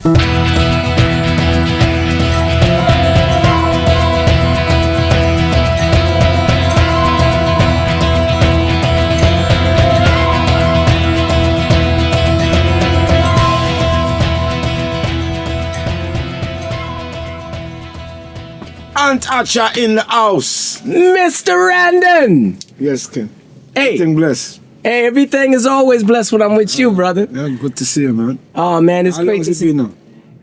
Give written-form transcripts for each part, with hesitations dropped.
Aunt Acha in the house. Mr. Randon. Yes, Ken. Hey. Everything blessed. Hey, everything is always blessed when I'm with you, brother. Yeah, good to see you, man. Oh, man, it's How great long to has it see you. been now?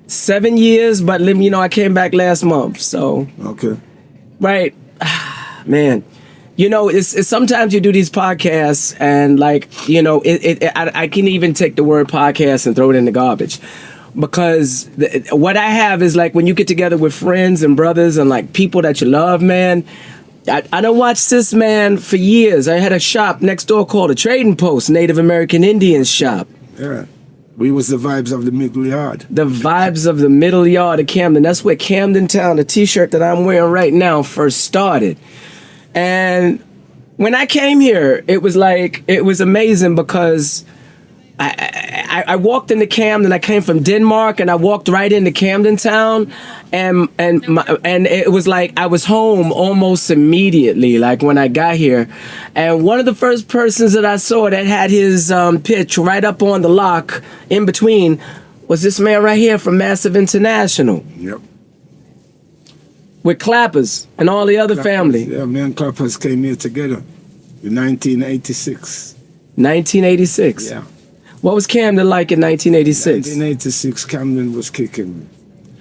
7 years, but you know, I came back last month, so. Okay. Right. Man. You know, it's sometimes you do these podcasts and like, you know, I can even take the word podcast and throw it in the garbage. Because what I have is like when you get together with friends and brothers and like people that you love, man. I don't watch this man for years. I had a shop next door called a Trading Post, Native American Indians shop. Yeah. We was the vibes of the middle yard. The vibes of the middle yard of Camden. That's where Camden Town, the t-shirt that I'm wearing right now, first started. And when I came here, it was amazing because I walked into Camden. I came from Denmark, and I walked right into Camden Town, and it was like I was home almost immediately. Like when I got here, and one of the first persons that I saw that had his pitch right up on the lock in between was this man right here from Massive International. Yep. With Clappers and all the other family. Yeah, me and Clappers came here together in 1986. 1986. Yeah. What was Camden like in 1986? 1986, Camden was kicking.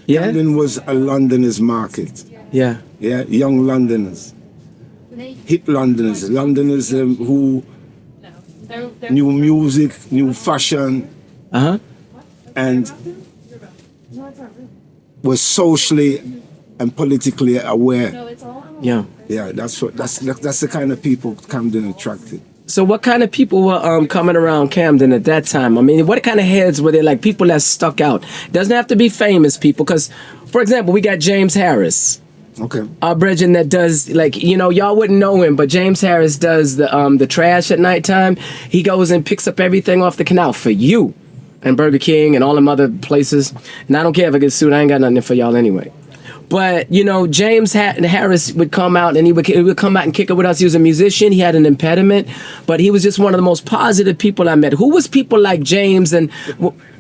Yeah? Camden was a Londoners market. Yeah. Yeah, young Londoners. Hip Londoners. Londoners who knew music, knew fashion, and was socially and politically aware. Yeah. Yeah, that's the kind of people Camden attracted. So what kind of people were coming around Camden at that time? I mean, what kind of heads were there? Like people that stuck out? Doesn't have to be famous people, because, for example, we got James Harris. Okay. Our Bredren that does, like, you know, y'all wouldn't know him, but James Harris does the trash at nighttime. He goes and picks up everything off the canal for you and Burger King and all them other places. And I don't care if I get sued. I ain't got nothing for y'all anyway. But, you know, James Harris would come out and he would come out and kick it with us. He was a musician. He had an impediment, but he was just one of the most positive people I met. Who was people like James and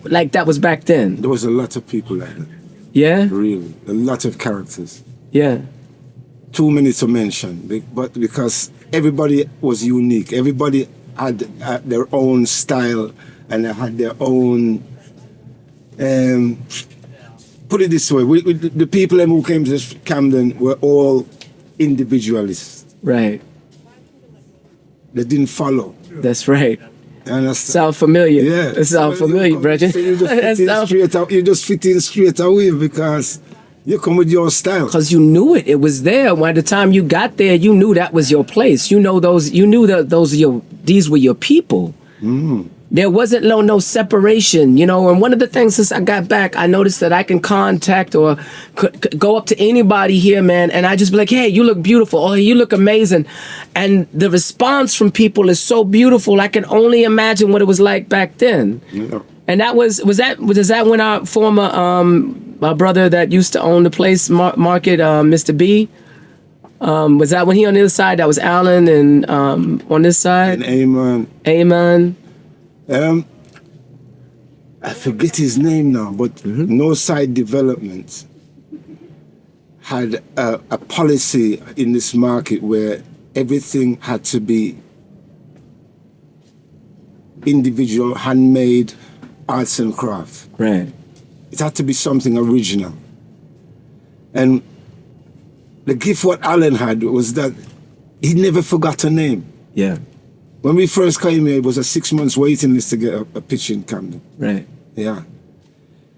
like that was back then? There was a lot of people like that. Yeah? Really. A lot of characters. Yeah. Too many to mention, but because everybody was unique. Everybody had their own style and they had their own... put it this way, the people who came to Camden were all individualists. Right. They didn't follow. That's right. Sound familiar. Yeah. It sounds familiar, Bredren. So you just fit in straight away because you come with your style. Because you knew it. It was there. By the time you got there, you knew that was your place. You know these were your people. Mm. There wasn't no separation, you know. And one of the things since I got back, I noticed that I can contact or go up to anybody here, man, and I just be like, hey, you look beautiful. Oh, you look amazing. And the response from people is so beautiful. I can only imagine what it was like back then. Yeah. And that was that when our former our brother that used to own the place, Market, Mr. B, was that when he on the other side? That was Alan, and on this side? And Amon. I forget his name now, but No Side Development had a policy in this market where everything had to be individual, handmade arts and craft. Right. It had to be something original. And the gift what Alan had was that he never forgot a name. Yeah. When we first came here, it was a 6 months waiting list to get a pitch in Camden. Right. Yeah.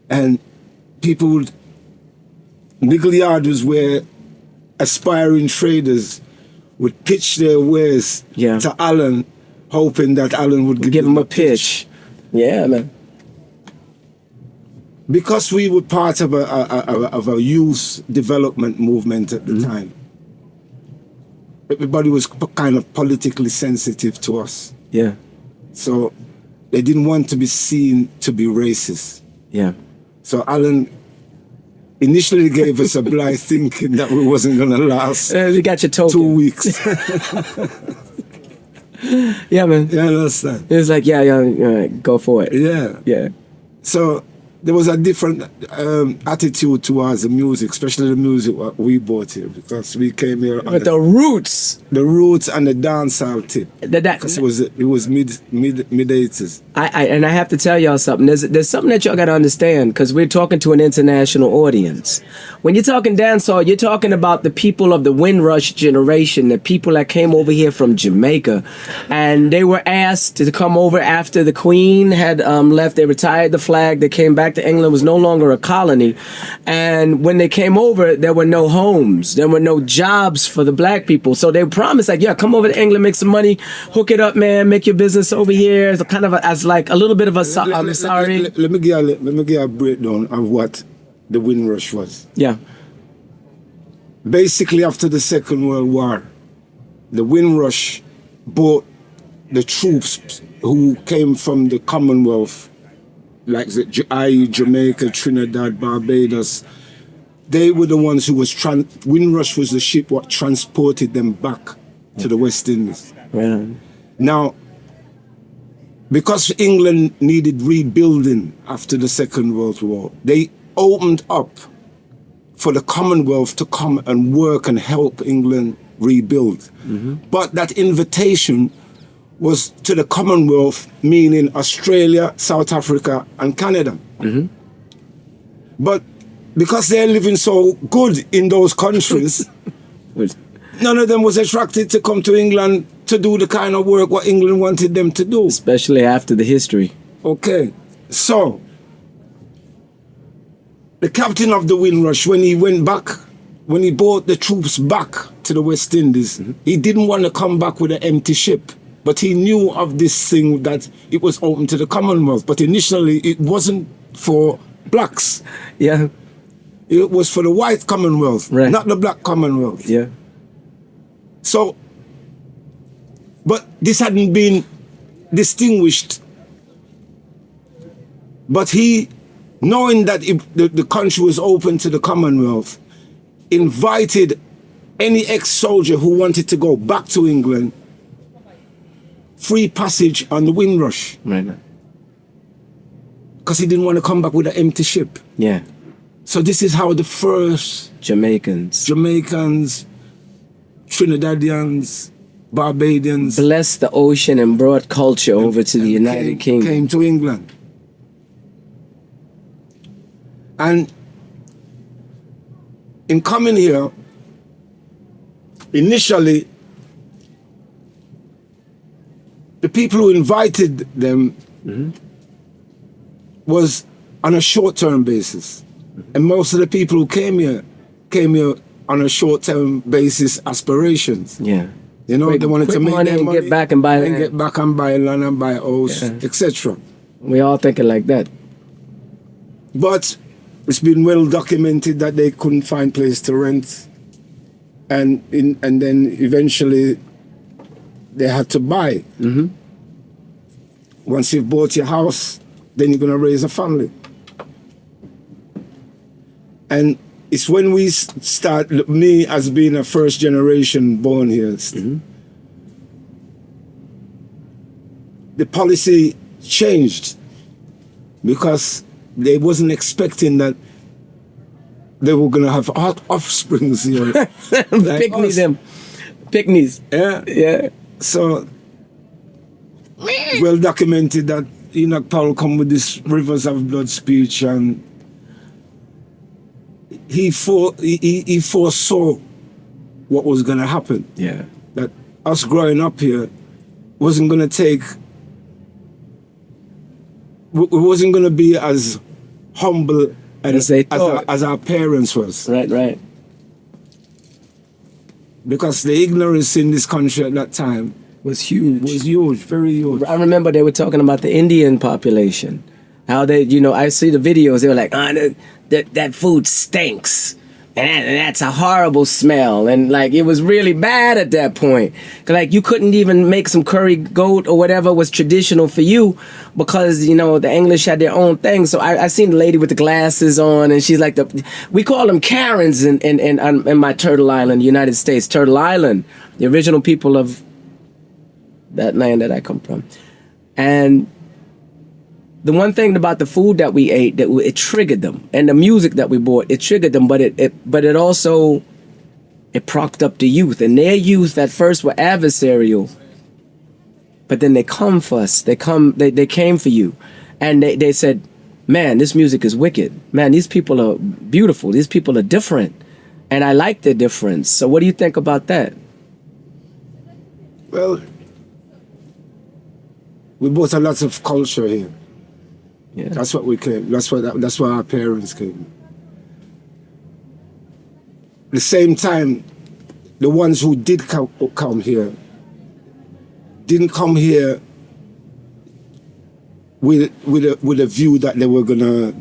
And people would... Nickel Yard was where aspiring traders would pitch their wares to Alan, hoping that Alan would give them a pitch. Yeah, man. Because we were part of a youth development movement at the time, everybody was kind of politically sensitive to us. Yeah. So they didn't want to be seen to be racist. Yeah. So Alan initially gave us a blind thinking that we wasn't going to last You got your token. 2 weeks. Yeah, man. You understand? It was like, yeah, go for it. Yeah. Yeah. So there was a different attitude towards the music, especially the music what we bought here, because we came here on But the roots. the roots and the dancehall tip. Because That, it was mid 80s. and I have to tell y'all something. There's something that y'all got to understand, because we're talking to an international audience. When you're talking dancehall, you're talking about the people of the Windrush generation, the people that came over here from Jamaica, and they were asked to come over after the Queen had left. They retired the flag. They came back to England. Was no longer a colony, and when they came over, there were no homes. There were no jobs for the black people. So they promised, like, yeah, come over to England, make some money, hook it up, man, make your business over here. It's kind of as like a little bit of a sorry. Let me give you a breakdown of what the Windrush was. Yeah. Basically, after the Second World War, the Windrush brought the troops who came from the Commonwealth, like i.e. Jamaica, Trinidad, Barbados. They were the ones who was Windrush was the ship what transported them back to the West Indies. Yeah. Now, because England needed rebuilding after the Second World War, they opened up for the Commonwealth to come and work and help England rebuild. Mm-hmm. But that invitation was to the Commonwealth, meaning Australia, South Africa, and Canada. Mm-hmm. But because they're living so good in those countries, none of them was attracted to come to England to do the kind of work what England wanted them to do. Especially after the history. Okay, so the captain of the Windrush, when he went back, when he brought the troops back to the West Indies, mm-hmm. he didn't want to come back with an empty ship. But he knew of this thing that it was open to the Commonwealth. But initially, it wasn't for blacks. Yeah. It was for the white Commonwealth, right. Not the black Commonwealth. Yeah. So, but this hadn't been distinguished. But he, knowing that the country was open to the Commonwealth, invited any ex-soldier who wanted to go back to England free passage on the Windrush. Right. Because he didn't want to come back with an empty ship. Yeah. So this is how the first Jamaicans, Trinidadians, Barbadians blessed the ocean and brought culture over to the United Kingdom. Came to England. And in coming here, initially, the people who invited them mm-hmm. was on a short-term basis. And most of the people who came here on a short-term basis aspirations. Yeah. You know, they wanted to make money their and money get back and buy land. Get back and buy land and buy a house, yeah. etc. We all thinking like that. But it's been well documented that they couldn't find place to rent. And then eventually they had to buy. Mm-hmm. Once you've bought your house, then you're going to raise a family. And it's when we start, me as being a first generation born here, mm-hmm. the policy changed because they wasn't expecting that they were going to have offsprings here. Like Picnics them. Picnics. Yeah. Yeah. So, well documented that Enoch Powell come with this Rivers of Blood speech, and he foresaw what was going to happen. Yeah. That us growing up here wasn't going to take, it wasn't going to be as humble as our parents was. Right. Because the ignorance in this country at that time was huge. Very huge. I remember they were talking about the Indian population. How they, I see the videos, they were like, that food stinks. And that's a horrible smell. And like, it was really bad at that point. 'Cause like, you couldn't even make some curry goat or whatever was traditional for you because, you know, the English had their own thing. So I seen the lady with the glasses on, and she's like, we call them Karens in my Turtle Island, United States. Turtle Island, the original people of that land that I come from. And the one thing about the food that we ate, that it triggered them, and the music that we bought, it triggered them, but it also propped up the youth, and their youth at first were adversarial, but then they come for us. They came for you, and they said, "Man, this music is wicked. Man, these people are beautiful. These people are different, and I like their difference." So, what do you think about that? Well, we brought a lot of culture here. Yeah. That's what we came. That's why our parents came. At the same time, the ones who did come here didn't come here with a view that they were gonna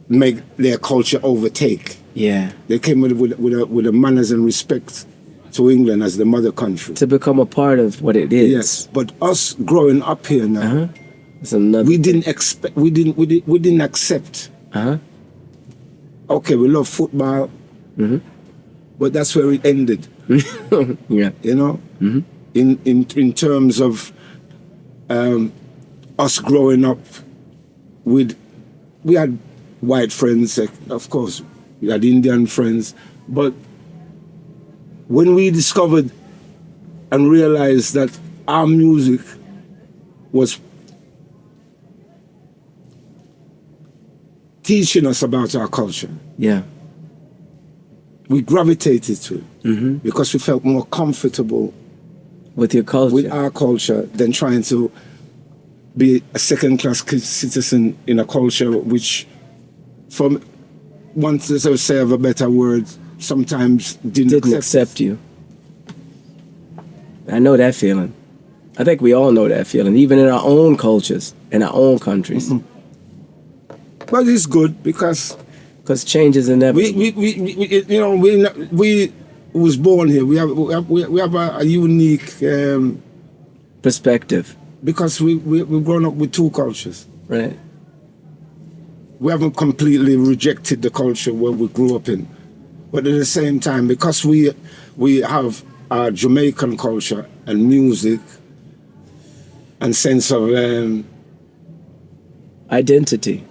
make their culture overtake. Yeah. They came with a manners and respect to England as the mother country. To become a part of what it is. Yes, but us growing up here now. That's another we thing. didn't expect. We didn't accept. Okay, we love football, but that's where it ended. Yeah. You know, in terms of us growing up we had white friends, of course, we had Indian friends, but when we discovered and realized that our music was teaching us about our culture. Yeah. We gravitated to it because we felt more comfortable with your culture, with our culture, than trying to be a second-class citizen in a culture which, from want to say of a better word, sometimes didn't accept you. I know that feeling. I think we all know that feeling, even in our own cultures, in our own countries. But it's good because change is inevitable. We was born here. We have a unique perspective because we've grown up with two cultures. Right. We haven't completely rejected the culture where we grew up in, but at the same time, because we have our Jamaican culture and music and sense of identity.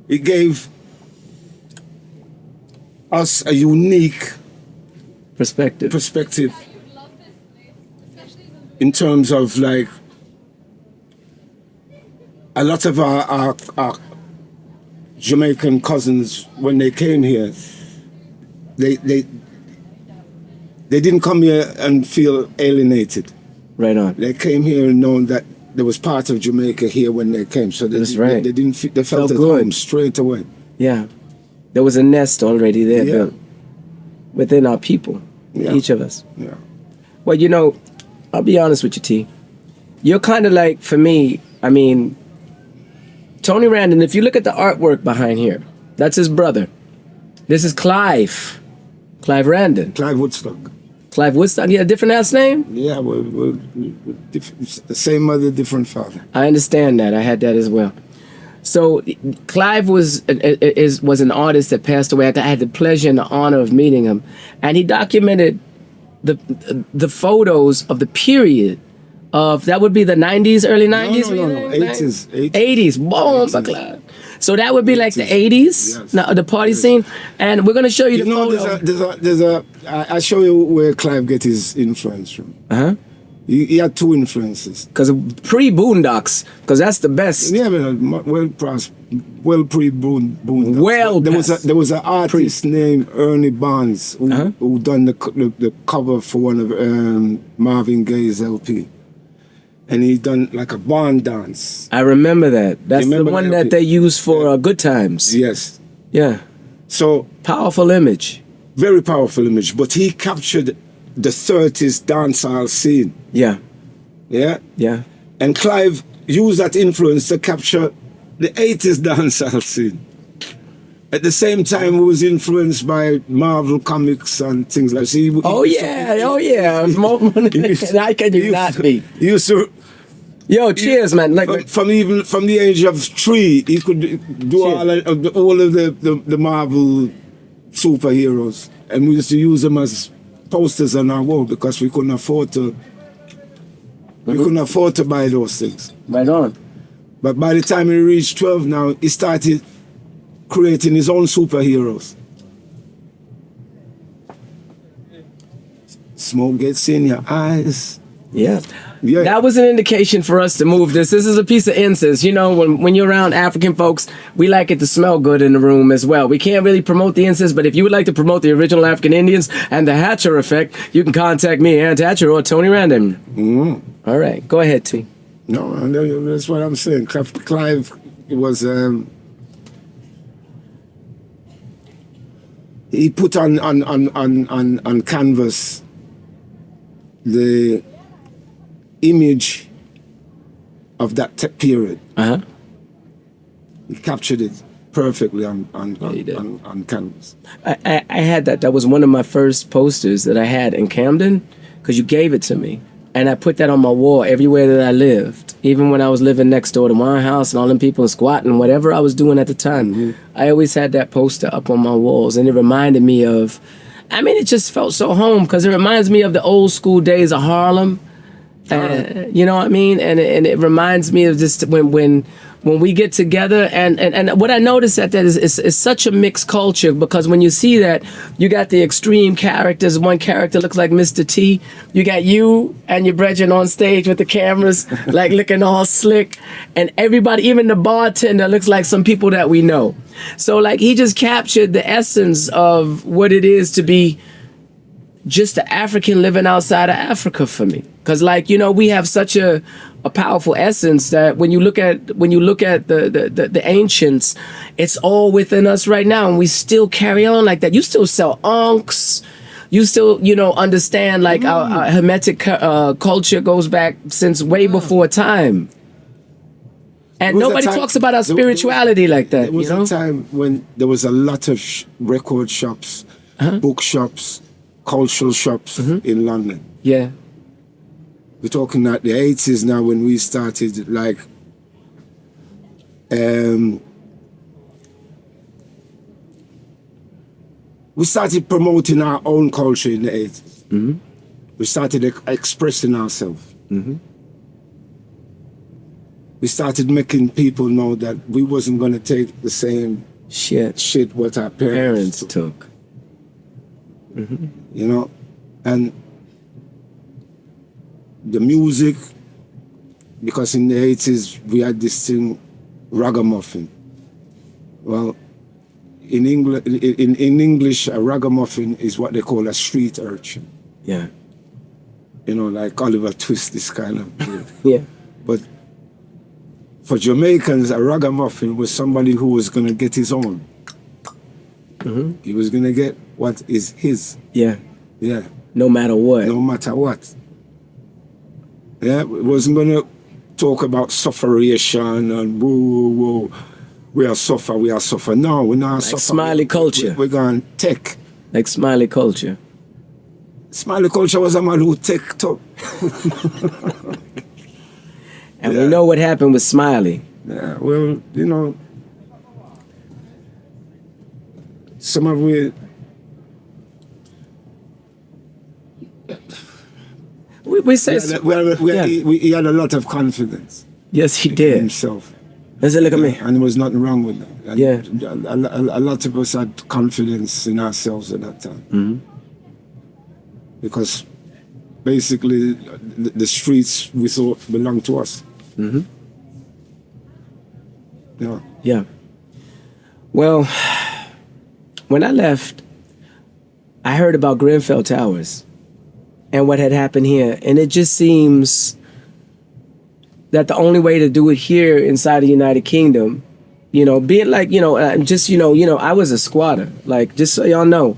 It gave us a unique perspective in terms of like a lot of our Jamaican cousins, when they came here, they didn't come here and feel alienated. Right on. They came here and knowing that there was part of Jamaica here when they came, so they felt at home straight away. Yeah, there was a nest already there built within our people, each of us. Yeah. Well, you know, I'll be honest with you, T. You're kind of like, for me, I mean, Tony Randon. If you look at the artwork behind here, that's his brother. This is Clive Randon. Clive Woodstock. Clive Woodstock, he had a different last name? Yeah, we're the same mother, different father. I understand that. I had that as well. So Clive was an artist that passed away. I had the pleasure and the honor of meeting him, and he documented the photos of the period of, that would be the 90s, early 90s? No, 80s. 80s. Boom, Clive. So that would be like the 80s, yes. Now, the party scene. And we're going to show you the photo. I'll show you where Clive get his influence from. He had two influences. Because pre-Boondocks, because that's the best. Yeah, well pre-Boondocks. Well, there was an artist named Ernie Barnes who done the cover for one of Marvin Gaye's LP. And he done like a barn dance. I remember that. That's the one that they use for Good Times. Yes. Yeah. So powerful image. Very powerful image. But he captured the 30s dancehall scene. Yeah. Yeah? Yeah. And Clive used that influence to capture the 80s dancehall scene. At the same time, we was influenced by Marvel comics and things like that. See, oh yeah. More money than I can you not be. He used to. Yo, cheers, man. Like from the age of 3, he could do all of the Marvel superheroes, and we used to use them as posters on our wall because we couldn't afford to. We couldn't afford to buy those things. Right on. But by the time he reached 12, now he started creating his own superheroes. Smoke gets in your eyes. Yeah. That was an indication for us to move this. This is a piece of incense. You know, when you're around African folks, we like it to smell good in the room as well. We can't really promote the incense, but if you would like to promote the original African Indians and the Hatcher effect, you can contact me, Ant Hatcher, or Tony Randon. Mm-hmm. All right. Go ahead, T. No, that's what I'm saying. Clive was... he put on canvas the image of that period. Uh-huh. He captured it perfectly on canvas. I had that. That was one of my first posters that I had in Camden, because you gave it to me. And I put that on my wall everywhere that I lived. Even when I was living next door to my house and all them people squatting, whatever I was doing at the time, Mm-hmm. I always had that poster up on my walls. And it reminded me of, I mean, it just felt so home, because it reminds me of the old school days of Harlem. You know what I mean? And it reminds me of just when we get together, and what I noticed at that is such a mixed culture, because when you see that, you got the extreme characters. One character looks like Mr. T. You got you and your brethren on stage with the cameras, like looking all slick, and everybody, even the bartender, looks like some people that we know. So like he just captured the essence of what it is to be just an African living outside of Africa for me. Because, like, you know, we have such a powerful essence that when you look at the ancients, it's all within us right now, and we still carry on like that. You still sell ankhs. You still, you know, understand like our Hermetic culture goes back since way before time. And nobody talks about our spirituality like that. There was a time when there was a lot of record shops, bookshops, cultural shops in London. Yeah. We're talking at the 80s now, when we started, like, we started promoting our own culture in the 80s. Mm-hmm. We started expressing ourselves. Mm-hmm. We started making people know that we wasn't going to take the same shit what our parents took. Mm-hmm. You know, and the music, because in the 80s we had this thing, ragamuffin. Well, in English, a ragamuffin is what they call a street urchin. Yeah. You know, like Oliver Twist, this kind of. Yeah. But for Jamaicans, a ragamuffin was somebody who was going to get his own. Mm-hmm. He was going to get what is his. Yeah. Yeah. No matter what. No matter what. Yeah, we wasn't going to talk about sufferation and whoa, we are suffer. No, we're not like suffer. Smiley culture. We're going to take. Like Smiley culture. Smiley culture was a man who take top. And we know what happened with Smiley. Yeah, well, you know, some of we say he had a lot of confidence. Yes, he did. In himself. Let's look at me. And there was nothing wrong with that. And yeah. A lot of us had confidence in ourselves at that time. Mm-hmm. Because basically the streets we thought belonged to us. Mm-hmm. Yeah. Yeah. Well, when I left, I heard about Grenfell Towers and what had happened here. And it just seems that the only way to do it here inside the United Kingdom, you know, being like, you know, just, you know, I was a squatter. Like, just so y'all know,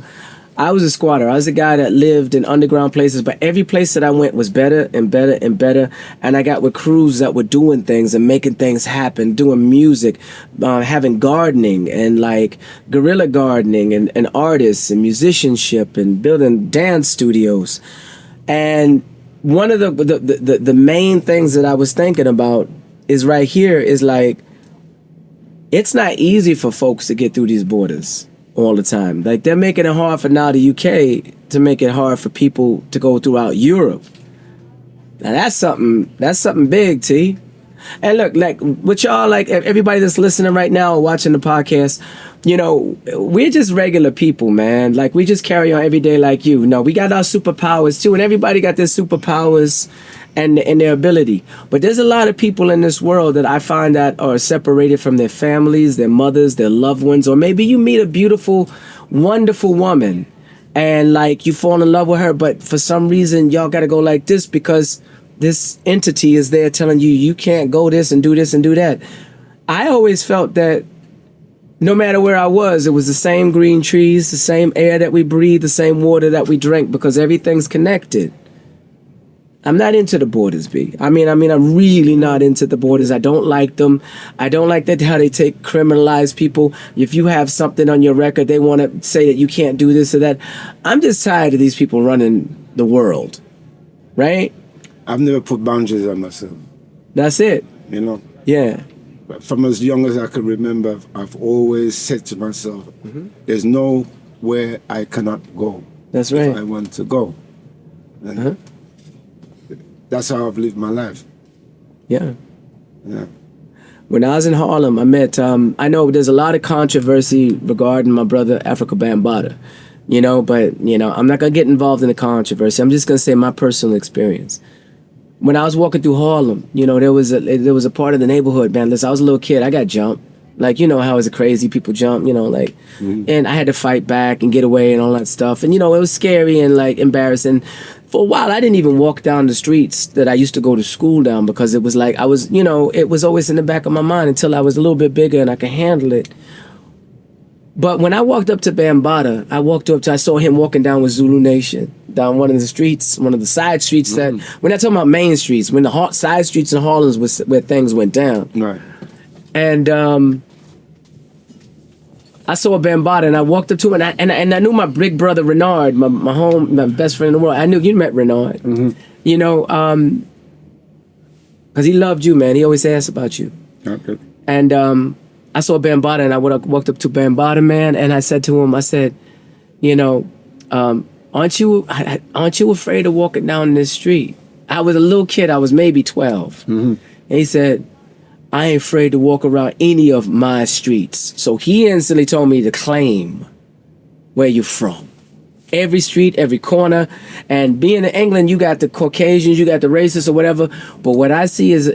I was a squatter. I was a guy that lived in underground places, but every place that I went was better and better and better. And I got with crews that were doing things and making things happen, doing music, having gardening and like guerrilla gardening and artists and musicianship and building dance studios. And one of the main things that I was thinking about is right here is like, it's not easy for folks to get through these borders all the time. Like they're making it hard for now the UK to make it hard for people to go throughout Europe. Now that's something big, T. And look, like with y'all, like everybody that's listening right now or watching the podcast, you know, we're just regular people, man. Like we just carry on every day like you. No, we got our superpowers too, and everybody got their superpowers and their ability. But there's a lot of people in this world that I find that are separated from their families, their mothers, their loved ones, or maybe you meet a beautiful, wonderful woman and like you fall in love with her, but for some reason y'all gotta go like this because this entity is there telling you you can't go this and do this and do that. I always felt that no matter where I was, it was the same green trees, the same air that we breathe, the same water that we drink, because everything's connected. I'm not into the borders, B. I mean, I'm really not into the borders. I don't like them. I don't like that how they criminalize people. If you have something on your record, they want to say that you can't do this or that. I'm just tired of these people running the world, right? I've never put boundaries on myself. That's it. You know? Yeah. But from as young as I can remember, I've always said to myself, there's nowhere I cannot go. That's right. If I want to go. And that's how I've lived my life. Yeah. Yeah. When I was in Harlem, I met, I know there's a lot of controversy regarding my brother Africa Bambaataa, you know, but, you know, I'm not going to get involved in the controversy. I'm just going to say my personal experience. When I was walking through Harlem, you know, there was a part of the neighborhood, man. Listen, I was a little kid. I got jumped. Like, you know how as a crazy people jump, you know, like, and I had to fight back and get away and all that stuff. And, you know, it was scary and like embarrassing. For a while, I didn't even walk down the streets that I used to go to school down because it was like, I was, you know, it was always in the back of my mind until I was a little bit bigger and I could handle it. But when I walked up to Bambaataa, I saw him walking down with Zulu Nation, down one of the streets, one of the side streets that, we're not talking about main streets, when the side streets in Harlem was where things went down. Right. And I saw Bambaataa and I walked up to him and I knew my big brother Renard, my best friend in the world. I knew you met Renard, you know, because he loved you, man. He always asked about you. Okay. And I saw Bambaataa and I walked up to Bambaataa, man, and I said to him, I said, you know, aren't you afraid of walking down this street? I was a little kid. I was maybe 12. And he said, I ain't afraid to walk around any of my streets. So he instantly told me to claim where you're from. Every street, every corner. And being in England, you got the Caucasians, you got the racists or whatever. But what I see is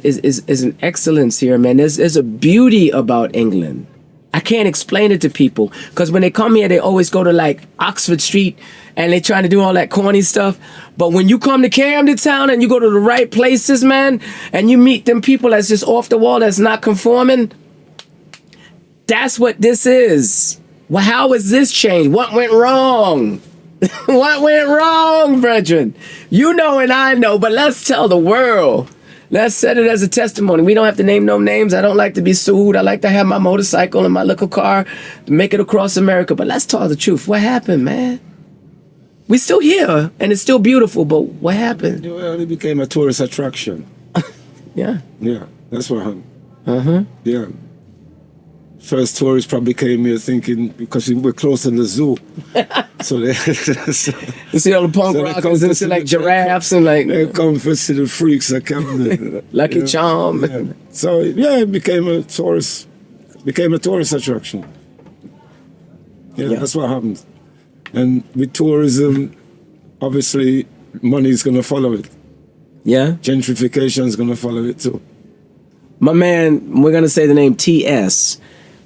an excellence here, man. There's a beauty about England. I can't explain it to people. Because when they come here, they always go to like Oxford Street and they trying to do all that corny stuff. But when you come to Camden Town and you go to the right places, man, and you meet them people that's just off the wall, that's not conforming, that's what this is. Well, how has this changed? What went wrong? What went wrong, brethren? You know and I know, but let's tell the world. Let's set it as a testimony. We don't have to name no names. I don't like to be sued. I like to have my motorcycle and my little car to make it across America. But let's tell the truth. What happened, man? We still here, and it's still beautiful, but what happened? Well, it became a tourist attraction. Yeah. Yeah, that's what happened. Yeah. First tourists probably came here thinking, because we're close to the zoo. So they... You see all the punk rockers and see like giraffes and like... They come to see the freaks that come there. Lucky Charm. Yeah. So, yeah, it became a tourist attraction. Yeah, that's what happened. And with tourism, obviously, money is going to follow it. Yeah? Gentrification is going to follow it too. My man, we're going to say the name T.S.,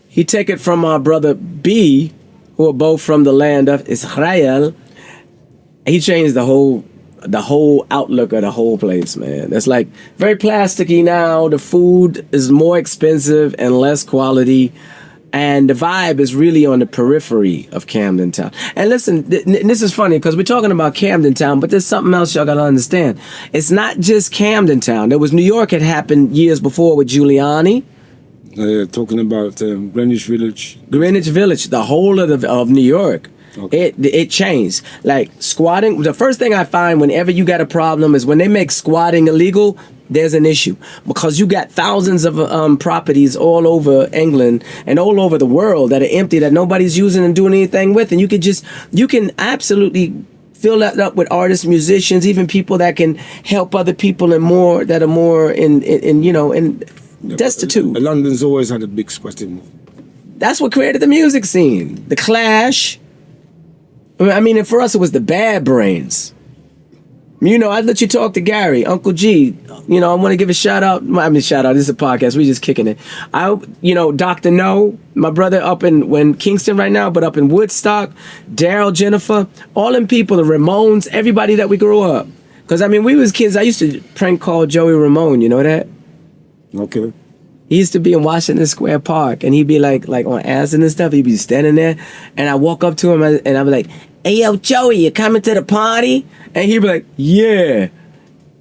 he take it from our brother B, who are both from the land of Israel. He changed the whole outlook of the whole place, man. It's like very plasticky now. The food is more expensive and less quality. And the vibe is really on the periphery of Camden Town. And listen, this is funny because we're talking about Camden Town, but there's something else y'all got to understand. It's not just Camden Town. There was New York had happened years before with Giuliani. Talking about Greenwich Village. Greenwich Village, the whole of New York. Okay. It changed. Like squatting, the first thing I find whenever you got a problem is when they make squatting illegal, there's an issue because you got thousands of properties all over England and all over the world that are empty that nobody's using and doing anything with, and you can absolutely fill that up with artists, musicians, even people that can help other people and more that are more in destitute. London's always had a big squatting. That's what created the music scene. The Clash. I mean, and for us it was the Bad Brains. You know, I'd let you talk to Gary, Uncle G. You know, I want to give a shout out. This is a podcast. We just kicking it. Dr. No, my brother up in Kingston right now, but up in Woodstock, Daryl, Jennifer, all them people, the Ramones, everybody that we grew up. Because, I mean, we was kids. I used to prank call Joey Ramone. You know that? Okay. He used to be in Washington Square Park, and he'd be like on acid and stuff. He'd be standing there, and I walk up to him, and I'd be like, "Hey, yo, Joey, you coming to the party?" And he'd be like, "Yeah."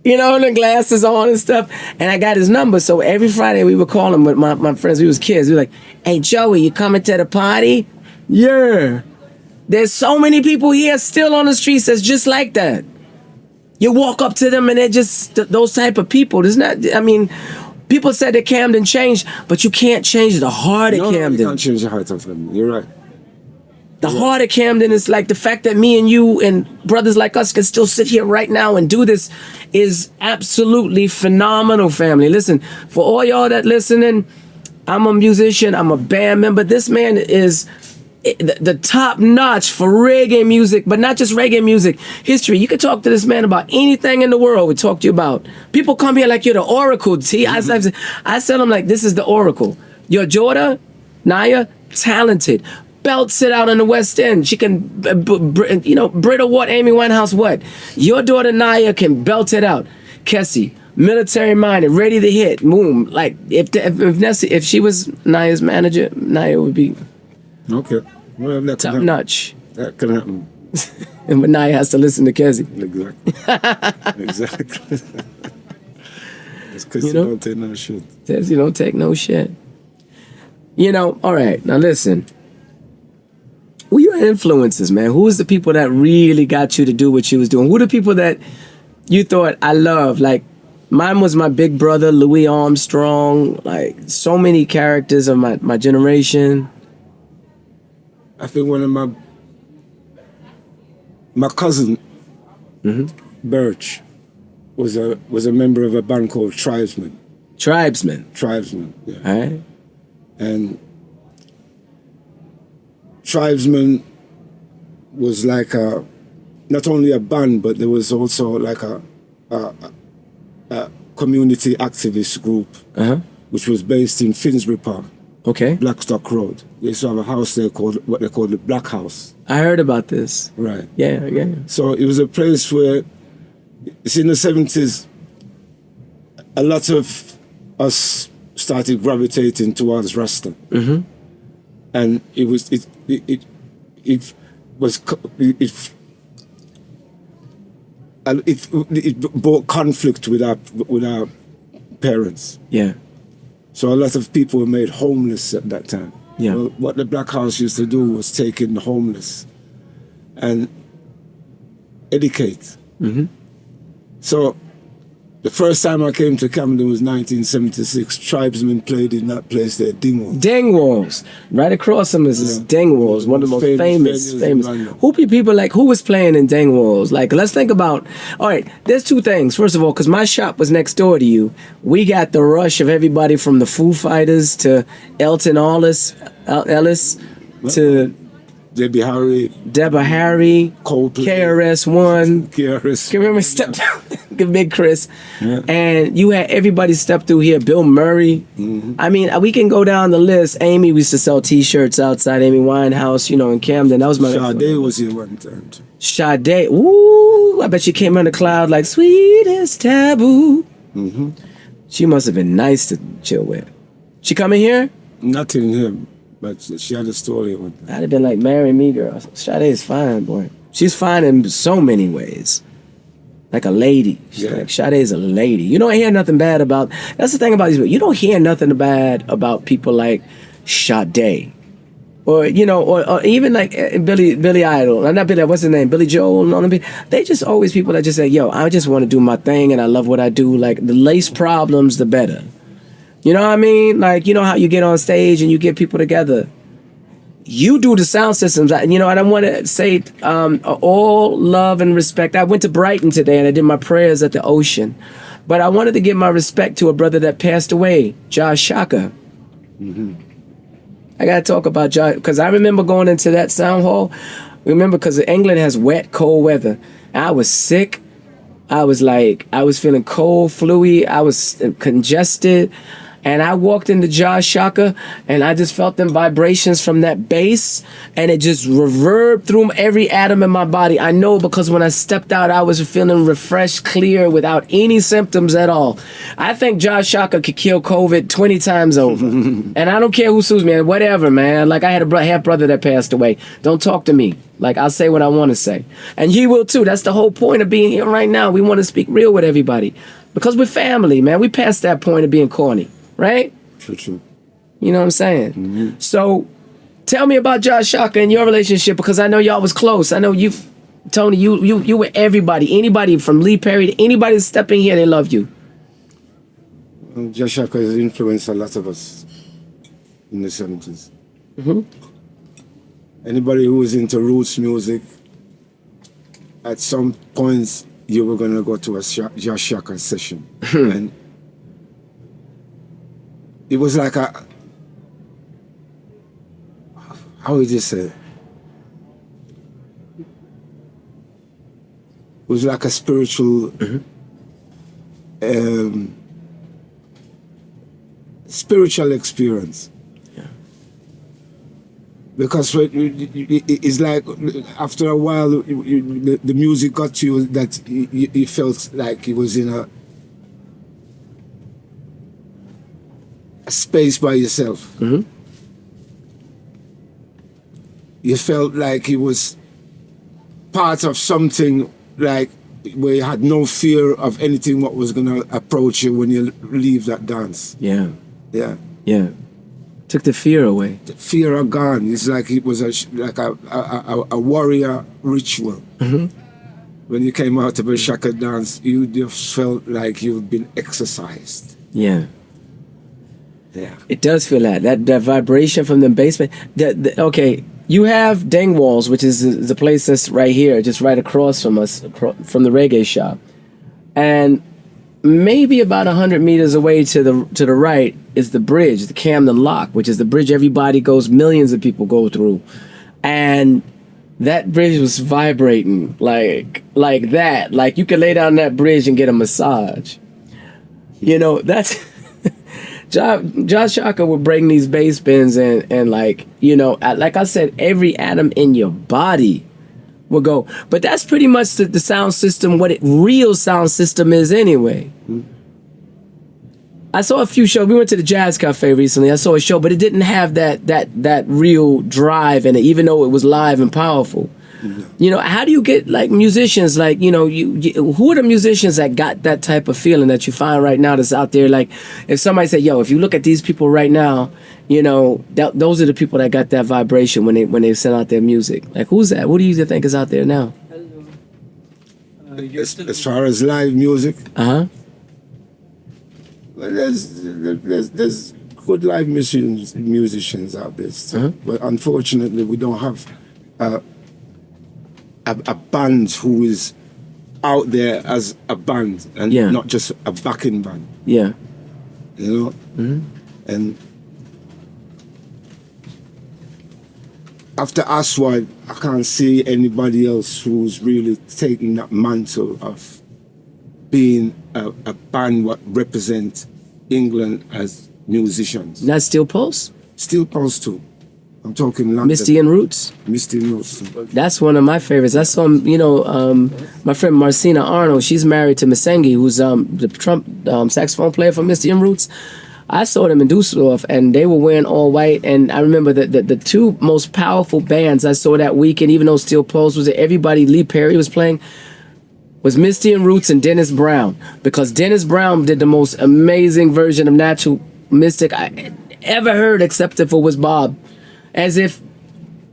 You know, the glasses on and stuff. And I got his number, so every Friday we would call him with my friends. We was kids. We were like, "Hey, Joey, you coming to the party?" "Yeah." There's so many people here still on the streets that's just like that. You walk up to them, and they're just those type of people. There's not, I mean... People said that Camden changed, but you can't change the heart of Camden. You can't change the heart of Camden. You're right. The heart of Camden is like the fact that me and you and brothers like us can still sit here right now and do this is absolutely phenomenal, family. Listen, for all y'all that listening, I'm a musician, I'm a band member. This man is the top notch for reggae music, but not just reggae music, history. You can talk to this man about anything in the world we talk to you about. People come here like you're the oracle, T. I tell them like, this is the oracle. Your daughter, Naya, talented. Belts it out in the West End. She can, Britta what, Amy Winehouse what? Your daughter, Naya, can belt it out. Kessie, military minded, ready to hit, boom. Like, if she was Naya's manager, Naya would be... Okay. Well, that top notch. That can happen. And but Naya has to listen to Kessie. Exactly. Exactly. It's because you don't take no shit. Says you don't take no shit. All right. Now listen. Who your influences, man? Who was the people that really got you to do what you was doing? Who the people that you thought I love? Like, mine was my big brother, Louis Armstrong. Like, so many characters of my generation. I think one of my cousin, Birch, was a member of a band called Tribesmen. Tribesmen, yeah. All right. And Tribesmen was like not only a band, but there was also like a community activist group, which was based in Finsbury Park. Okay. Blackstock Road. They used to have a house there called what they call the Black House. I heard about this. Right. Yeah. So it was a place where, it's in the 70s, a lot of us started gravitating towards Rasta. Mm-hmm. And it brought conflict with our parents. Yeah. So a lot of people were made homeless at that time. Yeah. Well, what the Black House used to do was take in the homeless and educate. Mm-hmm. So the first time I came to Camden was 1976. Tribesmen played in that place there, Dingwalls. Dingwalls. Right across them is Dingwalls, one of the most famous. Who was playing in Dingwalls? Like, let's think about, all right, there's two things. First of all, because my shop was next door to you, we got the rush of everybody from the Foo Fighters to Elton Ellis to Deborah Harry, Coldplay, KRS-One. KRS. Remember, Big Chris. Yeah. And you had everybody step through here. Bill Murray. Mm-hmm. I mean, we can go down the list. Amy, we used to sell T-shirts outside Amy Winehouse, in Camden. That was my... Sade was here one time. Sade. Ooh, I bet she came on the cloud like, sweetest taboo. Mm-hmm. She must have been nice to chill with. She coming here? Not in here. but she had a story one time. I'd have been like, marry me, girl. Sade is fine, boy. She's fine in so many ways. Like a lady. Like Sade is a lady. You don't hear nothing bad about. That's the thing about these people. You don't hear nothing bad about people like Sade, or or even like Billy Idol. Not Billy. What's his name? Billy Joel. And all them. They just always people that just say, "Yo, I just want to do my thing and I love what I do." Like the least problems, the better. You know what I mean? Like how you get on stage and you get people together. You do the sound systems, and I want to say all love and respect. I went to Brighton today and I did my prayers at the ocean, but I wanted to give my respect to a brother that passed away, Josh Shaka. Mm-hmm. I gotta talk about Josh because I remember going into that sound hall. Remember, because England has wet, cold weather. I was sick. I was feeling cold, fluey. I was congested. And I walked into Josh Shaka, and I just felt them vibrations from that bass, and it just reverbed through every atom in my body. I know because when I stepped out, I was feeling refreshed, clear, without any symptoms at all. I think Josh Shaka could kill COVID 20 times over. And I don't care who sues me, whatever, man. Like I had a half brother that passed away. Don't talk to me. Like I'll say what I want to say. And he will too. That's the whole point of being here right now. We want to speak real with everybody. Because we're family, man. We passed that point of being corny. Right? True. You know what I'm saying? Mm-hmm. So, tell me about Josh Shaka and your relationship, because I know y'all was close. I know you, Tony, you were everybody. Anybody from Lee Perry to anybody stepping here, they love you. Josh Shaka has influenced a lot of us in the 70s. Mm-hmm. Anybody who was into roots music, at some points, you were going to go to a Josh Shaka session. And it was like how would you say? It was like a spiritual, spiritual experience. Yeah. Because it's like after a while, the music got to you that you felt like it was in a space by yourself. Mm-hmm. You felt like it was part of something, like where you had no fear of anything what was going to approach you when you leave that dance. Yeah. Took the fear away. The fear are gone. It's like it was a warrior ritual. Mm-hmm. When you came out of a Shaka dance, you just felt like you've been exercised. Yeah. It does feel that vibration from the basement. Okay, you have Dingwalls, which is the place that's right here, just right across from us, from the reggae shop, and maybe about 100 meters away to the right is the bridge, the Camden Lock, which is the bridge everybody goes, millions of people go through, and that bridge was vibrating like that. Like you could lay down that bridge and get a massage. That's. Josh Shaka would bring these bass bins and like I said, every atom in your body would go. But that's pretty much the sound system, what real sound system is anyway. Mm-hmm. I saw a few shows. We went to the Jazz Cafe recently. I saw a show, but it didn't have that real drive in it, even though it was live and powerful. Mm-hmm. How do you get like musicians, like, who are the musicians that got that type of feeling that you find right now that's out there? Like if somebody said, yo, if you look at these people right now, those are the people that got that vibration when they send out their music. Like who's that? Who do you think is out there now? As far as live music? Uh-huh. Well, there's good live musicians out there. Uh-huh. But unfortunately, we don't have a band who is out there as a band and not just a backing band. Yeah. Mm-hmm. And after Aswad, I can't see anybody else who's really taking that mantle of being a band what represents England as musicians. That's Steel Pulse? Steel Pulse too. I'm talking London. Misty and Roots. Misty and Roots. That's one of my favorites. I saw, my friend Marcina Arnold. She's married to Masengi, who's the Trump saxophone player for Misty and Roots. I saw them in Dusseldorf, and they were wearing all white. And I remember the two most powerful bands I saw that weekend, even though Steel Pulse was there, everybody, Lee Perry was playing, was Misty and Roots and Dennis Brown. Because Dennis Brown did the most amazing version of Natural Mystic I ever heard, except if it was Bob. As if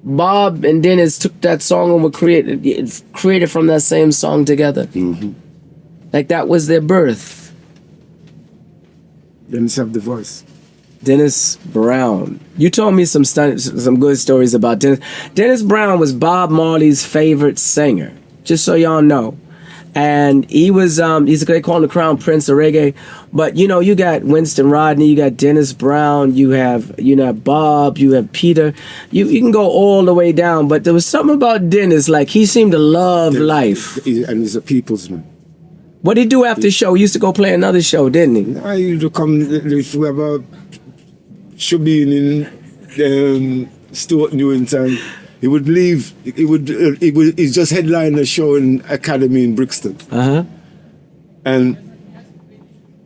Bob and Dennis took that song and were created from that same song together. Mm-hmm. Like that was their birth. Dennis have the voice. Dennis Brown. You told me some good stories about Dennis. Dennis Brown was Bob Marley's favorite singer, just so y'all know. And he was, they call him the Crown Prince of Reggae. But, you know, you got Winston Rodney, you got Dennis Brown, you have Bob, you have Peter. You can go all the way down. But there was something about Dennis, like he seemed to love life. And he's a people's man. What did he do after the show? He used to go play another show, didn't he? I used to come, if we ever should be in Stuart Newington. He would leave. He's just headline a show in Academy in Brixton. Uh-huh. And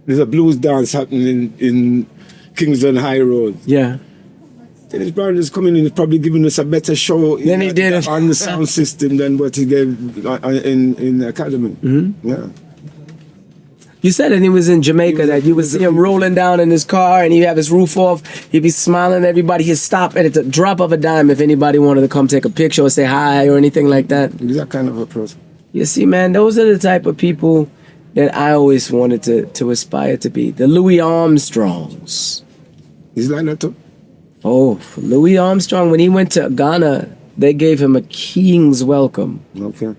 there's a blues dance happening in Kingsland High Road. Yeah. Dennis Brown is coming in, probably giving us a better show than he did on the sound system than what he gave in Academy. Mm-hmm. Yeah. You said that he was in Jamaica, that you would see him rolling down in his car and he'd have his roof off. He'd be smiling at everybody. He'd stop at the drop of a dime if anybody wanted to come take a picture or say hi or anything like that. He's that kind of a person. You see, man, those are the type of people that I always wanted to aspire to be. The Louis Armstrongs. He's like that too? Oh, Louis Armstrong, when he went to Ghana, they gave him a king's welcome. Okay.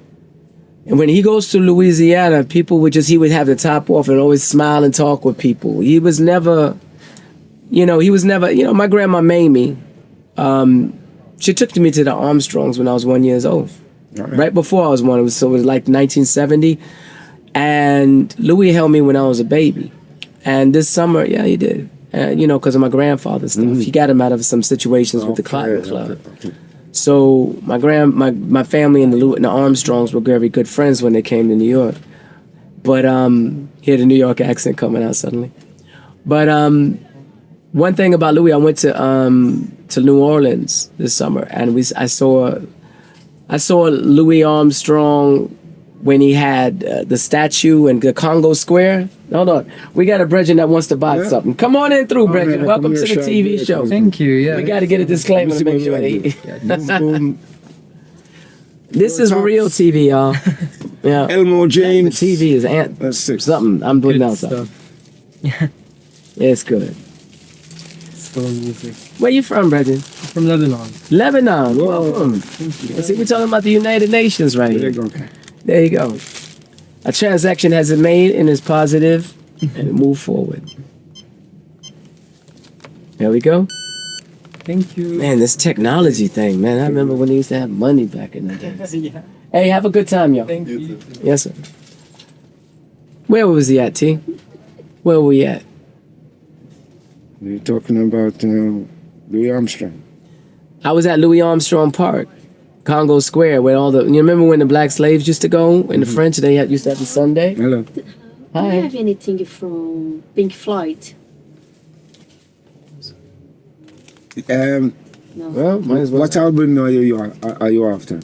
And when he goes to Louisiana, people he would have the top off and always smile and talk with people. He was never, my grandma Mamie, she took me to the Armstrongs when I was 1 year old. Right before I was one, it was like 1970. And Louis held me when I was a baby. And this summer, yeah, he did. Because of my grandfather's stuff. Mm-hmm. He got him out of some situations with the Cotton Club. Okay. So my family and the Armstrongs were very good friends when they came to New York. But he had a New York accent coming out suddenly. But one thing about Louis, I went to New Orleans this summer, and I saw Louis Armstrong when he had the statue in the Congo Square. Hold on. We got a Bredren that wants to buy something. Come on in through, Bredren. Welcome to the TV show. Thank you, yeah. We got to get a disclaimer to make sure This is real TV, y'all. Yeah. Elmo James. The TV is something. I'm putting out something. Yeah. It's good. Music. Where you from, Bredren? From Lebanon. Lebanon. Welcome. See, we're talking about the United Nations right here. There you go. A transaction has been made and is positive, and move forward. There we go. Thank you. Man, this technology thing, man. I remember when they used to have money back in the day. Yeah. Hey, have a good time, y'all. Thank you. Yes, sir. Where was he at, T? Where were we at? You're talking about Louis Armstrong. I was at Louis Armstrong Park, Congo Square, where you remember when the black slaves used to go in the French, they used to have the Sunday? Hello. Hi. Do you have anything from Pink Floyd? No. Well, might as well. What album are you after?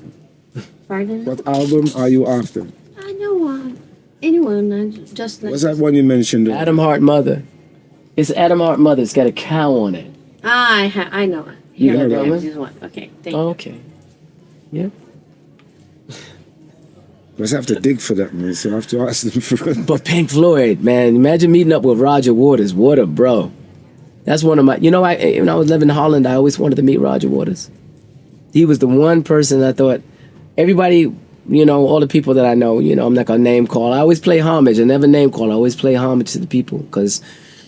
Pardon? What album are you after? I know one. Anyone, just like... What's that one you mentioned? Adam Hart Mother. It's Adam Hart Mother. It's got a cow on it. I know it. You Here, know that this one. Okay, thank you. Okay. Yeah. Because I have to dig for that, man, so I have to ask them for it. But Pink Floyd, man, imagine meeting up with Roger Waters. What a bro. That's one of my... when I was living in Holland, I always wanted to meet Roger Waters. He was the one person I thought... Everybody, all the people that I know, I'm not going to name call. I always play homage. I never name call. I always play homage to the people because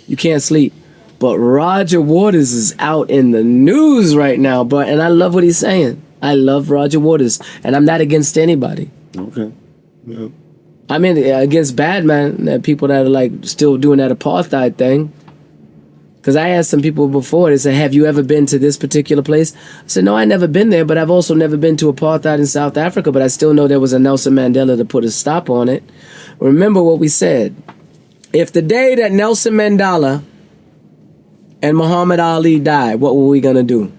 you can't sleep. But Roger Waters is out in the news right now, and I love what he's saying. I love Roger Waters, and I'm not against anybody. Okay. Yeah. I mean, against bad man, people that are like still doing that apartheid thing. Because I asked some people before, they said, have you ever been to this particular place? I said, no, I never been there, but I've also never been to apartheid in South Africa, but I still know there was a Nelson Mandela to put a stop on it. Remember what we said. If the day that Nelson Mandela and Muhammad Ali died, what were we gonna do?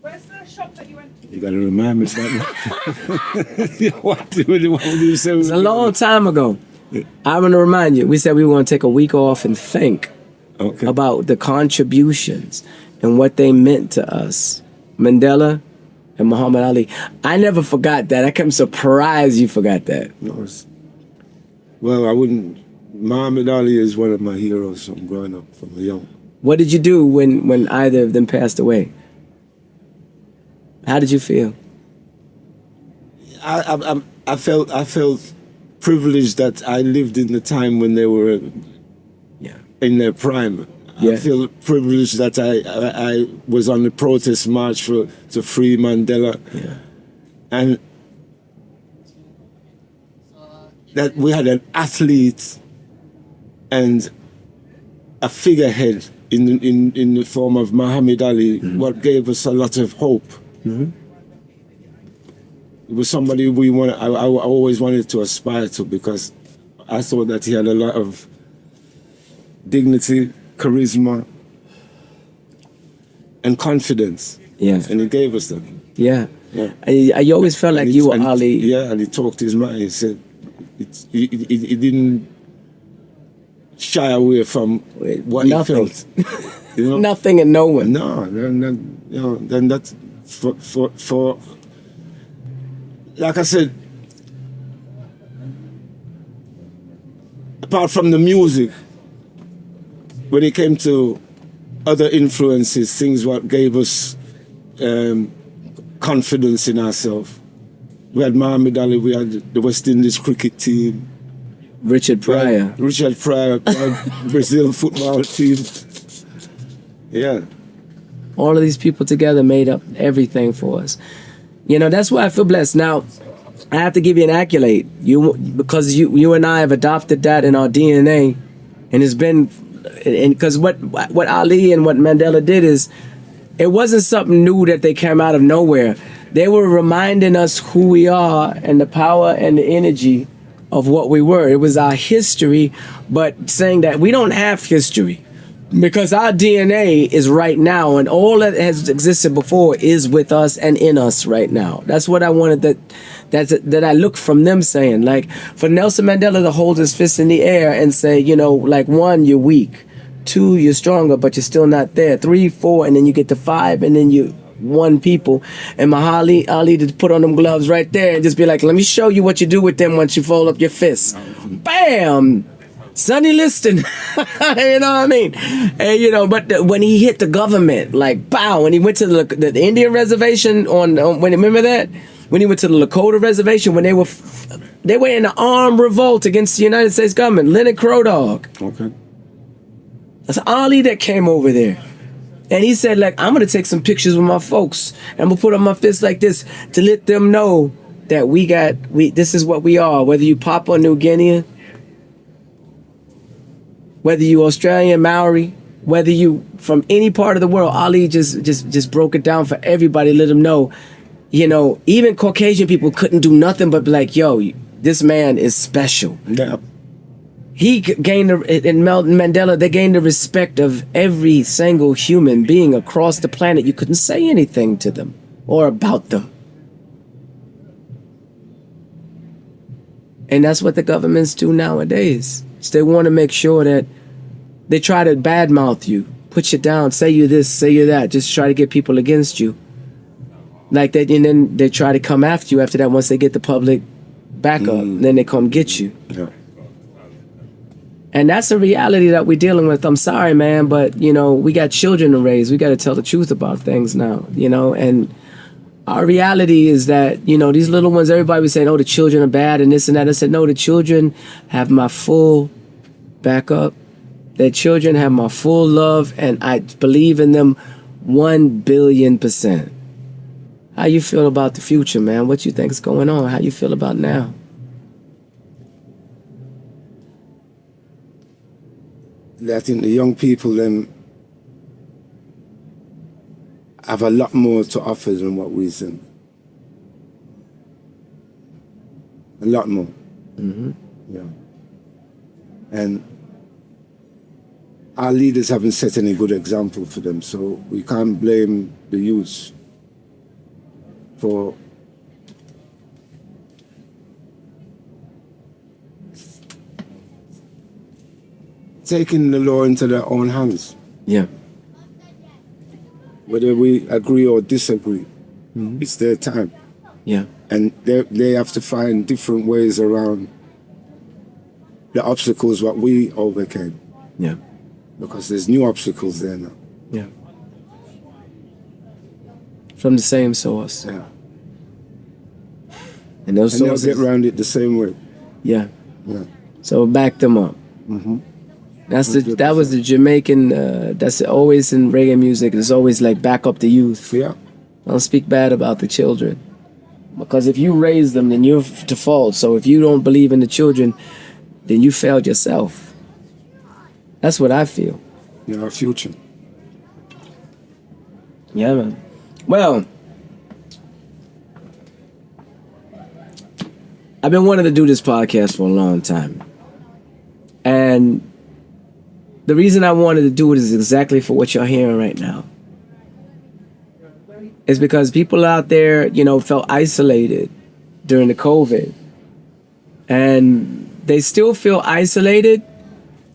Where's the shop that you went to? You gotta remind me of that. What would you say? It's a long time ago. I'm gonna remind you. We said we were gonna take a week off and think about the contributions and what they meant to us. Mandela and Muhammad Ali. I never forgot that. I'm surprised you forgot that. No, well, I wouldn't. Muhammad Ali is one of my heroes from growing up, from young. What did you do when either of them passed away? How did you feel? I felt privileged that I lived in the time when they were in their prime. I feel privileged that I was on the protest march to free Mandela, and that we had an athlete and a figurehead in the form of Muhammad Ali, what gave us a lot of hope. It was somebody I always wanted to aspire to, because I thought that he had a lot of dignity, charisma, and confidence. Yeah. And he gave us that. Yeah. I always felt like you were Ali. Yeah, and he talked his mind. He said he didn't shy away from what Nothing. he felt. You know? Nothing and no one. No, then that's for like I said, apart from the music, when it came to other influences, things what gave us confidence in ourselves. We had Muhammad Ali, we had the West Indies cricket team. Richard Pryor, Brazil football team. Yeah. all of these people together made up everything for us. You know, that's why I feel blessed. Now, I have to give you an accolade. Because you and I have adopted that in our DNA, and it's been, and because what Ali and what Mandela did is, it wasn't something new that they came out of nowhere. They were reminding us who we are and the power and the energy of what we were. It was our history, but saying that we don't have history. Because our DNA is right now, and all that has existed before is with us and in us right now. That's what I wanted that I look from them saying. Like, for Nelson Mandela to hold his fist in the air and say, you know, like, 1, you're weak. 2, you're stronger, but you're still not there. 3, 4, and then you get to 5, and then you 1 people. And Muhammad Ali to put on them gloves right there and just be like, let me show you what you do with them once you fold up your fists. Bam! Sonny Liston. You know what I mean? And, you know, but when he hit the government, like, bow, when he went to the Indian reservation remember that? When he went to the Lakota reservation, when they were in an armed revolt against the United States government, Leonard Crodog. Okay. That's Ali that came over there. And he said, like, I'm going to take some pictures with my folks. And I'm going to put up my fist like this to let them know that this is what we are. Whether you Papua New Guinea, whether you Australian, Maori, whether you from any part of the world, Ali just broke it down for everybody, let them know, you know, even Caucasian people couldn't do nothing but be like, yo, this man is special. Yeah. He gained, in Mandela, they gained the respect of every single human being across the planet. You couldn't say anything to them or about them. And that's what the governments do nowadays. So they want to make sure that they try to badmouth you, put you down, say you this, say you that, just try to get people against you. Like that, and then they try to come after you after that once they get the public backup. Then they come get you. Yeah. And that's a reality that we're dealing with. I'm sorry, man, but, you know, we got children to raise. We got to tell the truth about things now, you know, and our reality is that, you know, these little ones, everybody was saying, oh, the children are bad and this and that. I said, no, the children have my full backup. Their children have my full love, and I believe in them 1,000,000,000%. How you feel about the future, man? What you think is going on? How you feel about now? I think the young people then have a lot more to offer than what we think. A lot more. Yeah. And our leaders haven't set any good example for them, so we can't blame the youth for taking the law into their own hands. Yeah. Whether we agree or disagree, it's their time. Yeah. And they have to find different ways around the obstacles that we overcame. Yeah. Because there's new obstacles there now. Yeah. From the same source. Yeah. And those And they'll sources. get around it the same way. Yeah. Yeah. So back them up. That was the Jamaican. That's always in reggae music. It's always like back up the youth. Yeah. Don't speak bad about the children, because if you raise them, then you're to fault. So if you don't believe in the children, then you failed yourself. That's what I feel. You're our future. Yeah, man. Well, I've been wanting to do this podcast for a long time, and the reason I wanted to do it is exactly for what you're hearing right now. It's because people out there, felt isolated during the COVID. And they still feel isolated.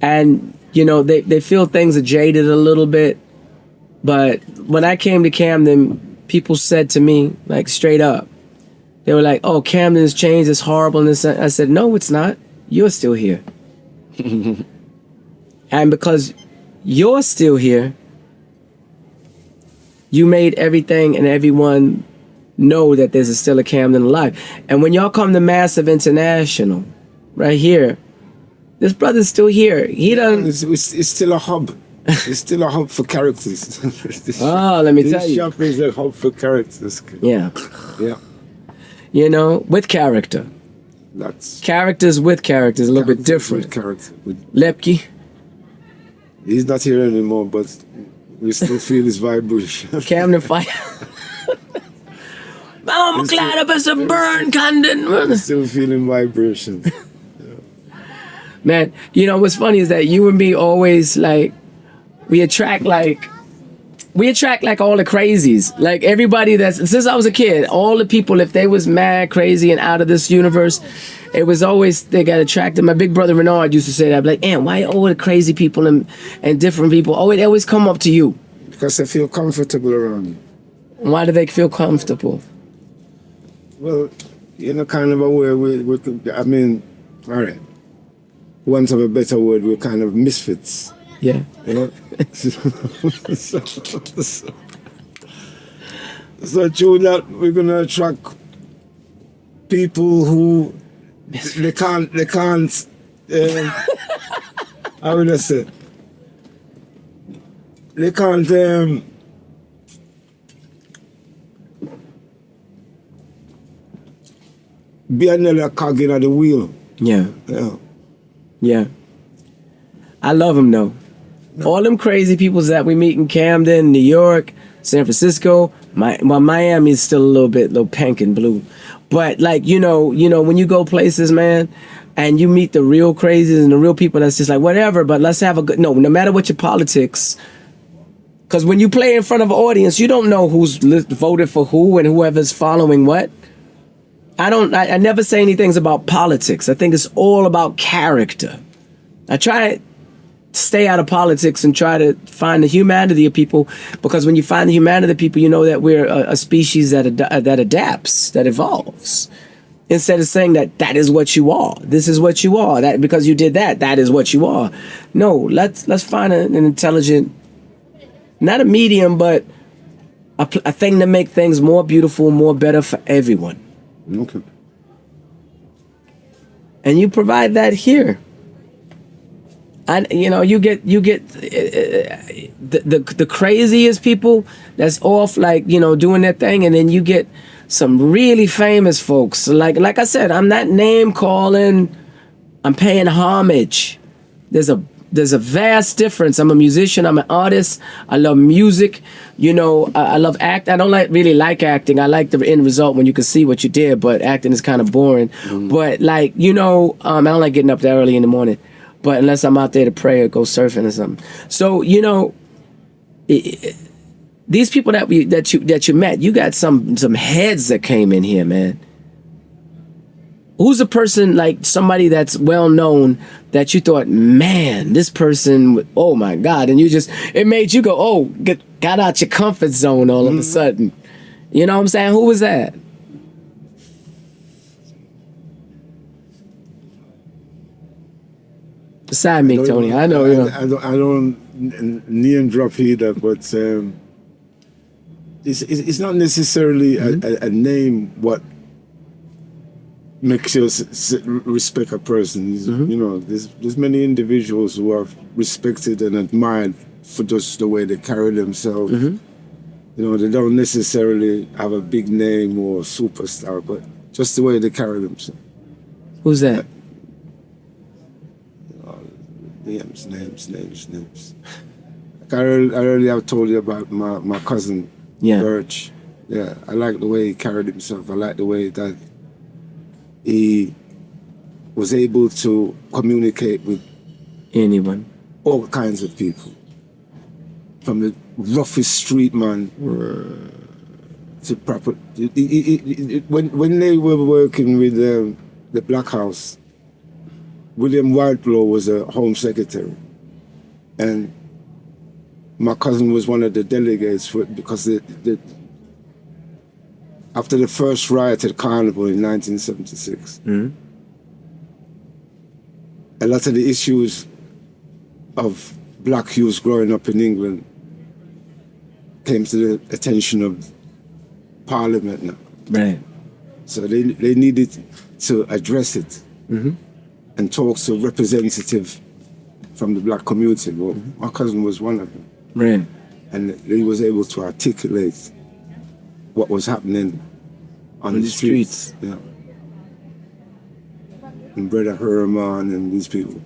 And, they feel things are jaded a little bit. But when I came to Camden, people said to me, like straight up, they were like, oh, Camden's changed, it's horrible. And I said, no, it's not. You're still here. And because you're still here, you made everything and everyone know that there's still a Camden alive. And when y'all come to Massive International, right here, this brother's still here. He doesn't. It's still a hub. It's still a hub for characters. Let me tell you. This shop is a hub for characters. Yeah. Yeah. With character. That's Characters with characters, a little bit different. With character. Lepke. He's not here anymore, but we still feel his vibration. Camden Fire. I'm glad I was a burn, Camden. Still feeling vibrations. Man, what's funny is that you and me always we attract all the crazies. Like everybody since I was a kid, all the people, if they was mad, crazy, and out of this universe, it was always, they got attracted. My big brother Renard used to say that, like, why all the crazy people and different people, they always come up to you? Because they feel comfortable around you. Why do they feel comfortable? Well, kind of a way all right. Want of a better word, we're kind of misfits. Yeah. So through that, we're gonna attract people who they can't. How would I say? They can't. Be another cog in the wheel. Yeah. Yeah. Yeah. I love them though. All them crazy people that we meet in Camden, New York, San Francisco, Miami is still a little pink and blue. But when you go places, man, and you meet the real crazies and the real people that's just like, whatever, but let's have no matter what your politics. Because when you play in front of an audience, you don't know who's voted for who and whoever's following what. I never say anything about politics. I think it's all about character. I try to stay out of politics and try to find the humanity of people, because when you find the humanity of people, you know that we're a species that adapts, that evolves. Instead of saying that is what you are, this is what you are, that because you did that is what you are. No, let's find an intelligent, not a medium, but a thing to make things more beautiful, more better for everyone. Okay. And you provide that here. And you get the craziest people that's off doing their thing, and then you get some really famous folks. Like I said, I'm not name calling. I'm paying homage. There's a vast difference. I'm a musician. I'm an artist. I love music. I love act. I don't really like acting. I like the end result when you can see what you did, but acting is kind of boring. But I don't like getting up that early in the morning. But unless I'm out there to pray or go surfing or something. So, you know, these people that you met, you got some heads that came in here, man. Who's a person, like somebody that's well known that you thought, man, this person, oh my God, and it made you go, oh, got out your comfort zone all of a sudden. You know what I'm saying? Who was that? Beside me, Tony. I know. I don't name drop either, but it's not necessarily a name what makes you respect a person. You know, there's many individuals who are respected and admired for just the way they carry themselves. You know, they don't necessarily have a big name or superstar, but just the way they carry themselves. Who's that? Names. Like I earlier have told you about my cousin, Birch. Yeah, I like the way he carried himself. I like the way that he was able to communicate with anyone, all kinds of people, from the roughest street man to proper. When they were working with the Black House, William Whitelaw was a Home Secretary, and my cousin was one of the delegates for it because after the first riot at Carnival in 1976, a lot of the issues of black youths growing up in England came to the attention of Parliament now. Right. So they needed to address it and talk to a representative from the black community. Well, my cousin was one of them. Right. And he was able to articulate what was happening on the streets. Yeah. And Brother Herman and these people.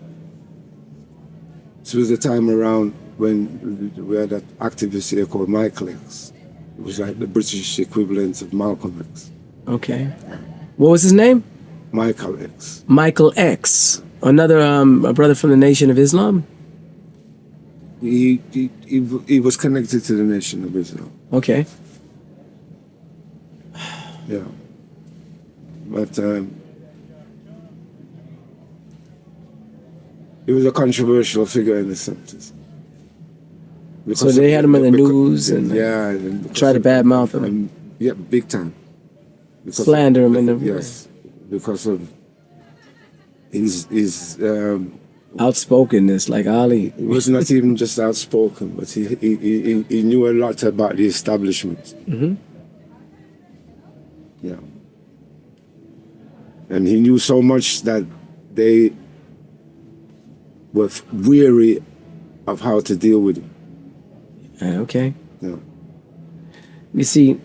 This was the time around when we had that activist here called Michael X. It was like the British equivalent of Malcolm X. Okay. What was his name? Michael X. Michael X. Another a brother from the Nation of Islam? He was connected to the Nation of Islam. Okay. Yeah. But he was a controversial figure in the 70s. So they had him in the news and try to badmouth him. Yeah, big time. Slander him in the... Yes, because of his outspokenness, like Ali. He was not even just outspoken, but he knew a lot about the establishment. Yeah. And he knew so much that they were weary of how to deal with him. Okay. Yeah. You see,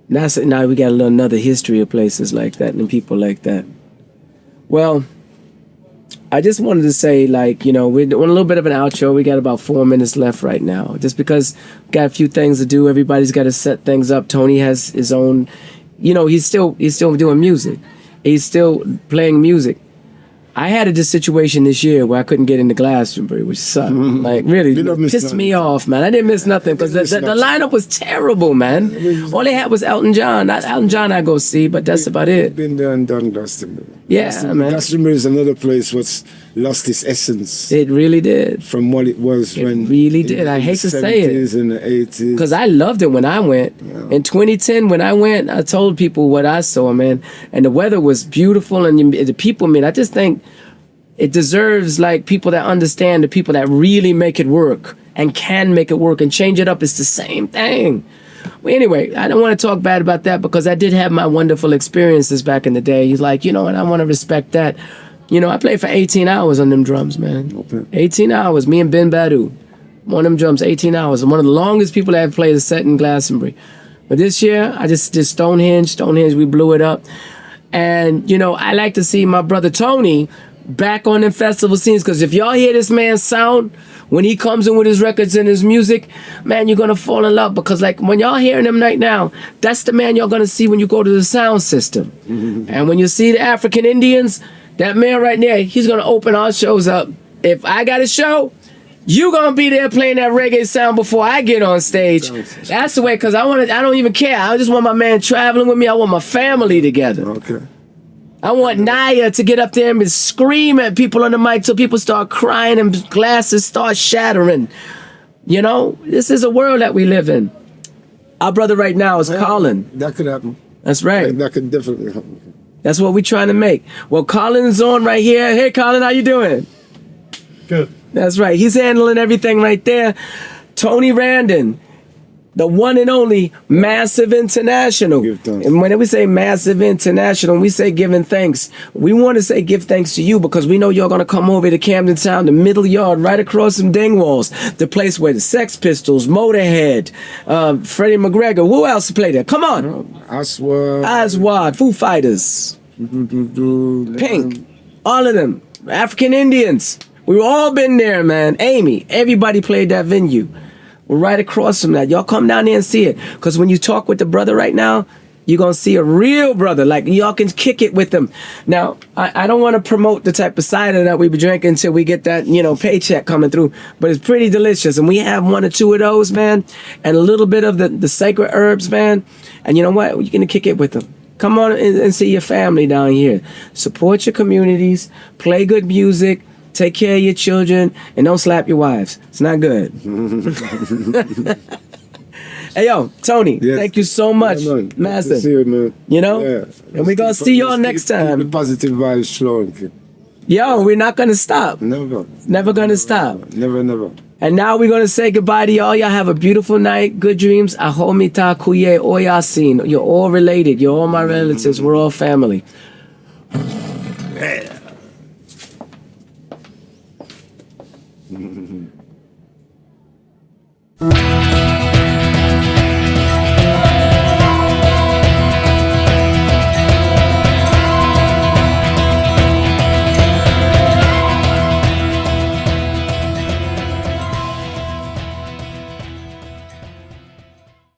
now we got another history of places like that and people like that. Well, I just wanted to say, like, you know, we're doing a little bit of an outro. We got about 4 minutes left right now. Just because we got a few things to do. Everybody's got to set things up. Tony has his own, you know, he's still doing music. He's still playing music. I had this situation this year where I couldn't get into Glastonbury, which sucked. Like, really pissed me off, man. I didn't miss nothing because the lineup was terrible, man. All they had was Elton John. Elton John I go see, but that's about it. Been there and done Glastonbury. Yeah, man. Glastonbury is another place what's lost its essence. It really did. From what it was when... It really did. I hate to say it. In the 70s and the 80s. Because I loved it when I went. Yeah. In 2010, when I went, I told people what I saw, man. And the weather was beautiful and the people, man, I just think... It deserves, like, people that understand, the people that really make it work and can make it work and change it up. It's the same thing. Well, anyway, I don't want to talk bad about that because I did have my wonderful experiences back in the day. He's like, you know, and I want to respect that. You know, I played for 18 hours on them drums, man. Okay. 18 hours, me and Ben Badu. On them drums, 18 hours. I'm one of the longest people that have played a set in Glastonbury. But this year, I just did Stonehenge, we blew it up. And, you know, I like to see my brother Tony back on them festival scenes, because if y'all hear this man's sound when he comes in with his records and his music, man, you're gonna fall in love, because like when y'all hearing him right now, that's the man y'all gonna see when you go to the sound system. And when you see the African Indians, that man right there, he's gonna open our shows up if I got a show, you gonna be there playing that reggae sound before I get on stage. That's the way, because I don't even care. I just want my man traveling with me. I want my family together. Okay. I want Naya to get up there and scream at people on the mic till people start crying and glasses start shattering. You know, this is a world that we live in. Our brother right now is Colin. That could happen. That's right. That could definitely happen. That's what we're trying to make. Well, Colin's on right here. Hey, Colin, how you doing? Good. That's right. He's handling everything right there. Tony Randon, the one and only Massive International. Give thanks. And when we say Massive International, we say giving thanks. We want to say give thanks to you because we know you're going to come over to Camden Town, the middle yard, right across from Dingwalls, the place where the Sex Pistols, Motorhead, Freddie McGregor, who else played there? Come on. Aswad, Foo Fighters, Pink, all of them, African Indians. We've all been there, man. Amy, everybody played that venue. We're right across from that. Y'all come down there and see it. Because when you talk with the brother right now, you're going to see a real brother. Like, y'all can kick it with him. Now, I don't want to promote the type of cider that we be drinking until we get that, paycheck coming through. But it's pretty delicious. And we have 1 or 2 of those, man. And a little bit of the sacred herbs, man. And you know what? You're going to kick it with them. Come on and see your family down here. Support your communities. Play good music. Take care of your children and don't slap your wives. It's not good. Hey, yo, Tony, Yes. thank you so much, Yeah, man. Master. Good to see you, man. Yeah. And we're going to see y'all next Keep the time. positive vibes flowing, kid. Yo, we're not going to stop. Never. Never going to stop. Never. And now we're going to say goodbye to y'all. Y'all have a beautiful night. Good dreams. Ahomita kuye oyasin. You're all related. You're all my relatives. We're all family. Yeah.